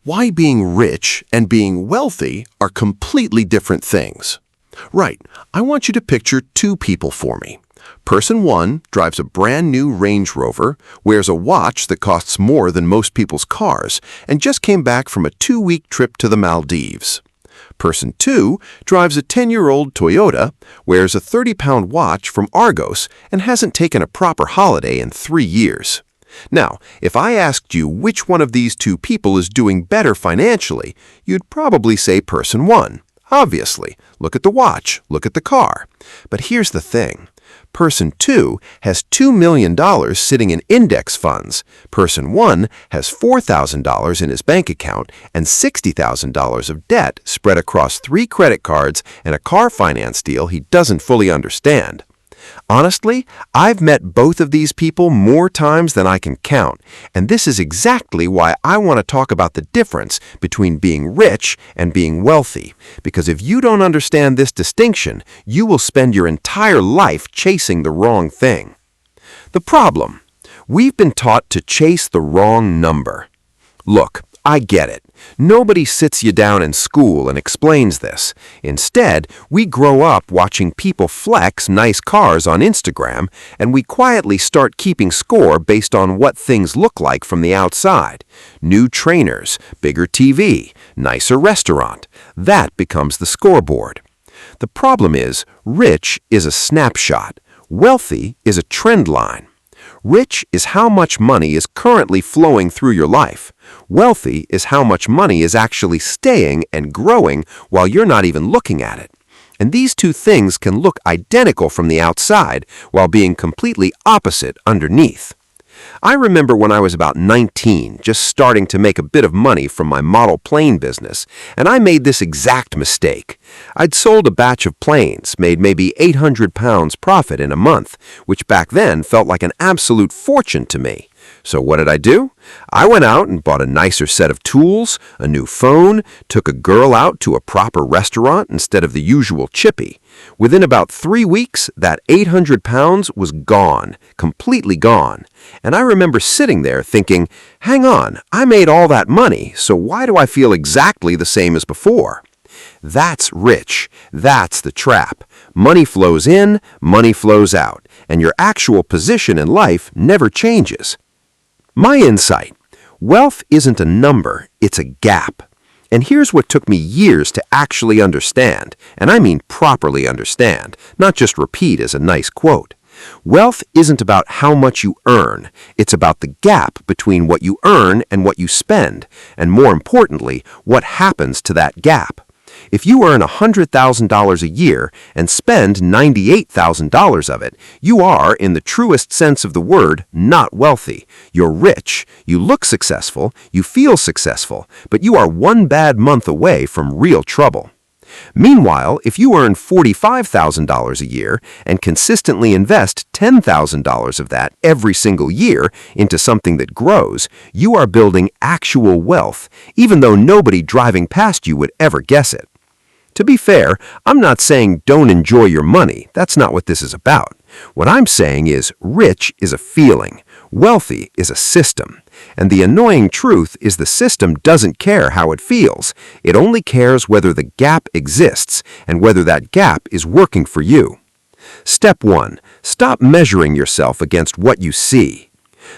Why being rich and being wealthy are completely different things. Right, I want you to picture two people for me. Person one drives a brand new Range Rover, wears a watch that costs more than most people's cars, and just came back from a 2-week trip to the Maldives. Person two drives a 10-year-old Toyota, wears a 30-pound watch from Argos, and hasn't taken a proper holiday in 3 years. Now, if I asked you which one of these two people is doing better financially, you'd probably say person one. Obviously, look at the watch, look at the car. But here's the thing. Person two has $2 million sitting in index funds. Person one has $4,000 in his bank account and $60,000 of debt spread across 3 credit cards and a car finance deal he doesn't fully understand. Honestly, I've met both of these people more times than I can count, and this is exactly why I want to talk about the difference between being rich and being wealthy, because if you don't understand this distinction, you will spend your entire life chasing the wrong thing. The problem: we've been taught to chase the wrong number. Look, I get it. Nobody sits you down in school and explains this. Instead, we grow up watching people flex nice cars on Instagram, and we quietly start keeping score based on what things look like from the outside. New trainers, bigger TV, nicer restaurant. That becomes the scoreboard. The problem is, rich is a snapshot. Wealthy is a trend line. Rich is how much money is currently flowing through your life. Wealthy is how much money is actually staying and growing while you're not even looking at it. And these two things can look identical from the outside while being completely opposite underneath. I remember when I was about 19, just starting to make a bit of money from my model plane business, and I made this exact mistake. I'd sold a batch of planes, made maybe 800 pounds profit in a month, which back then felt like an absolute fortune to me. So what did I do? I went out and bought a nicer set of tools, a new phone, took a girl out to a proper restaurant instead of the usual chippy. Within about 3 weeks, that 800 pounds was gone, completely gone. And I remember sitting there thinking, hang on, I made all that money, so why do I feel exactly the same as before? That's rich. That's the trap. Money flows in, money flows out, and your actual position in life never changes. My insight: wealth isn't a number, it's a gap. And here's what took me years to actually understand, and I mean properly understand, not just repeat as a nice quote. Wealth isn't about how much you earn, it's about the gap between what you earn and what you spend, and more importantly, what happens to that gap. If you earn $100,000 a year and spend $98,000 of it, you are, in the truest sense of the word, not wealthy. You're rich, you look successful, you feel successful, but you are one bad month away from real trouble. Meanwhile, if you earn $45,000 a year and consistently invest $10,000 of that every single year into something that grows, you are building actual wealth, even though nobody driving past you would ever guess it. To be fair, I'm not saying don't enjoy your money. That's not what this is about. What I'm saying is rich is a feeling, wealthy is a system. And the annoying truth is the system doesn't care how it feels. It only cares whether the gap exists and whether that gap is working for you. Step 1. Stop measuring yourself against what you see.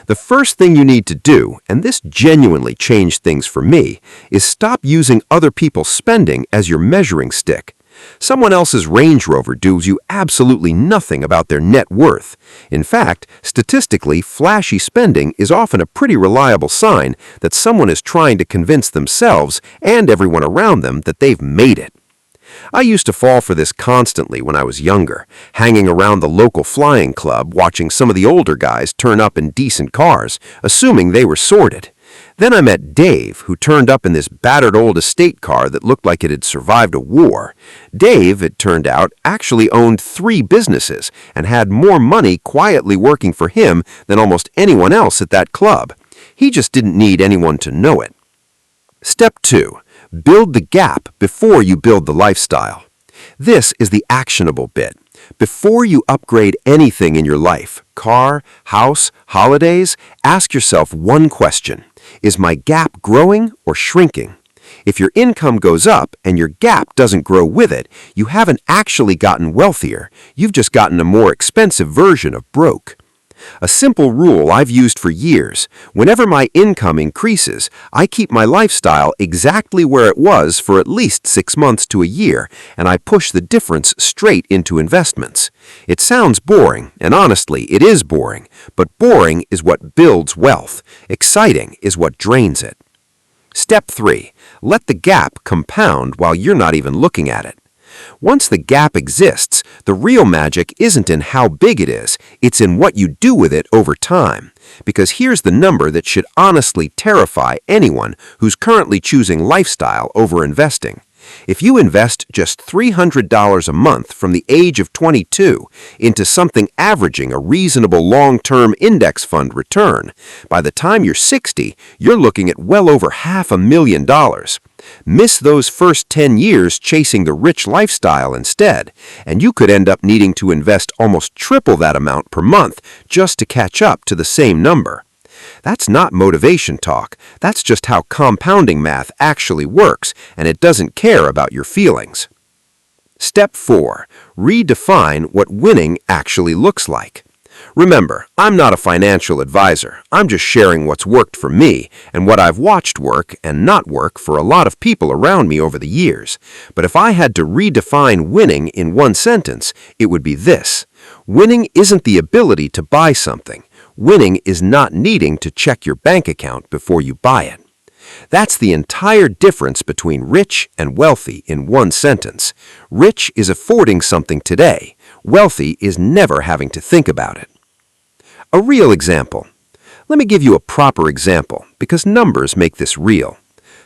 The first thing you need to do, and this genuinely changed things for me, is stop using other people's spending as your measuring stick. Someone else's Range Rover tells you absolutely nothing about their net worth. In fact, statistically, flashy spending is often a pretty reliable sign that someone is trying to convince themselves and everyone around them that they've made it. I used to fall for this constantly when I was younger, hanging around the local flying club watching some of the older guys turn up in decent cars, assuming they were sorted. Then I met Dave, who turned up in this battered old estate car that looked like it had survived a war. Dave, it turned out, actually owned 3 businesses and had more money quietly working for him than almost anyone else at that club. He just didn't need anyone to know it. Step 2. Build the gap before you build the lifestyle. This is the actionable bit. Before you upgrade anything in your life, car, house, holidays, ask yourself one question. Is my gap growing or shrinking? If your income goes up and your gap doesn't grow with it, you haven't actually gotten wealthier. You've just gotten a more expensive version of broke. A simple rule I've used for years: whenever my income increases, I keep my lifestyle exactly where it was for at least 6 months to a year, and I push the difference straight into investments. It sounds boring, and honestly, it is boring, but boring is what builds wealth. Exciting is what drains it. Step 3. Let the gap compound while you're not even looking at it. Once the gap exists, the real magic isn't in how big it is, it's in what you do with it over time. Because here's the number that should honestly terrify anyone who's currently choosing lifestyle over investing. If you invest just $300 a month from the age of 22 into something averaging a reasonable long-term index fund return, by the time you're 60, you're looking at well over $500,000. Miss those first 10 years chasing the rich lifestyle instead, and you could end up needing to invest almost triple that amount per month just to catch up to the same number. That's not motivation talk. That's just how compounding math actually works, and it doesn't care about your feelings. Step 4. Redefine what winning actually looks like. Remember, I'm not a financial advisor. I'm just sharing what's worked for me and what I've watched work and not work for a lot of people around me over the years. But if I had to redefine winning in one sentence, it would be this: winning isn't the ability to buy something. Winning is not needing to check your bank account before you buy it. That's the entire difference between rich and wealthy in one sentence. Rich is affording something today. Wealthy is never having to think about it. A real example. Let me give you a proper example, because numbers make this real.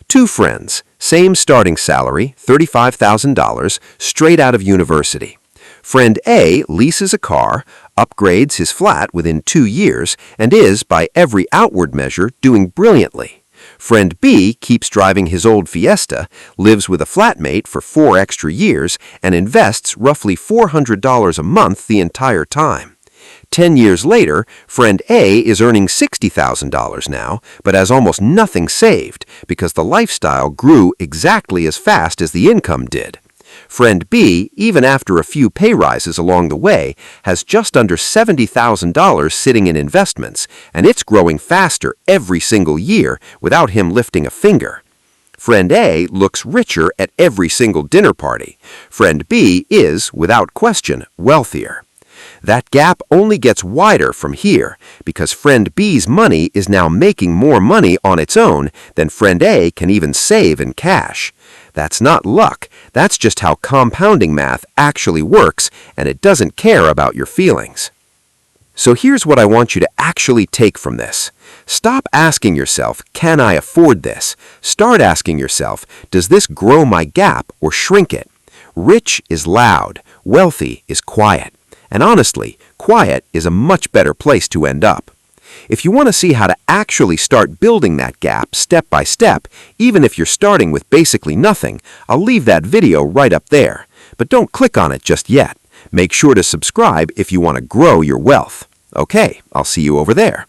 2 friends, same starting salary, $35,000, straight out of university. Friend A leases a car, upgrades his flat within 2 years, and is, by every outward measure, doing brilliantly. Friend B keeps driving his old Fiesta, lives with a flatmate for 4 extra years, and invests roughly $400 a month the entire time. 10 years later, friend A is earning $60,000 now, but has almost nothing saved because the lifestyle grew exactly as fast as the income did. Friend B, even after a few pay rises along the way, has just under $70,000 sitting in investments, and it's growing faster every single year without him lifting a finger. Friend A looks richer at every single dinner party. Friend B is, without question, wealthier. That gap only gets wider from here because friend B's money is now making more money on its own than friend A can even save in cash. That's not luck. That's just how compounding math actually works, and it doesn't care about your feelings. So here's what I want you to actually take from this. Stop asking yourself, can I afford this? Start asking yourself, does this grow my gap or shrink it? Rich is loud. Wealthy is quiet. And honestly, quiet is a much better place to end up. If you want to see how to actually start building that gap step by step, even if you're starting with basically nothing, I'll leave that video right up there. But don't click on it just yet. Make sure to subscribe if you want to grow your wealth. Okay, I'll see you over there.